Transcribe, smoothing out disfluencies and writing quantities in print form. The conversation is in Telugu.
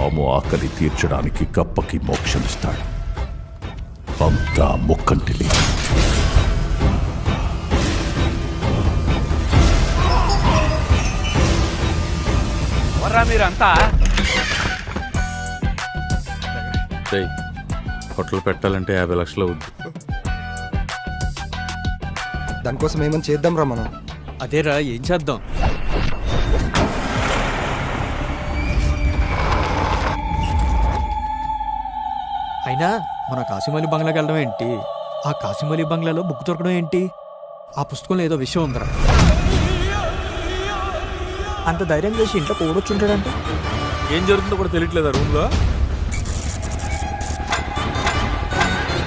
పాము ఆకలి తీర్చడానికి కప్పకి మోక్షమిస్తాడు. అంతా ముక్కంటిలి. మీరంతా హోటల్ పెట్టాలంటే 50 లక్షలు అవుద్ది. దానికోసం ఏమని చేద్దాం రా మనం. అదేరా, ఏం చేద్దాం? అయినా మన కాసిమలి బంగ్లాకి వెళ్ళడం ఏంటి? ఆ కాసిమలి బంగ్లాలో బుక్ దొరకడం ఏంటి? ఆ పుస్తకంలో ఏదో విషయం ఉందిరా. అంత ధైర్యం చేసి ఇంట్లో కూడొచ్చుంటాడంటే ఏం జరుగుతుందో కూడా తెలియట్లేదా రూమ్లో?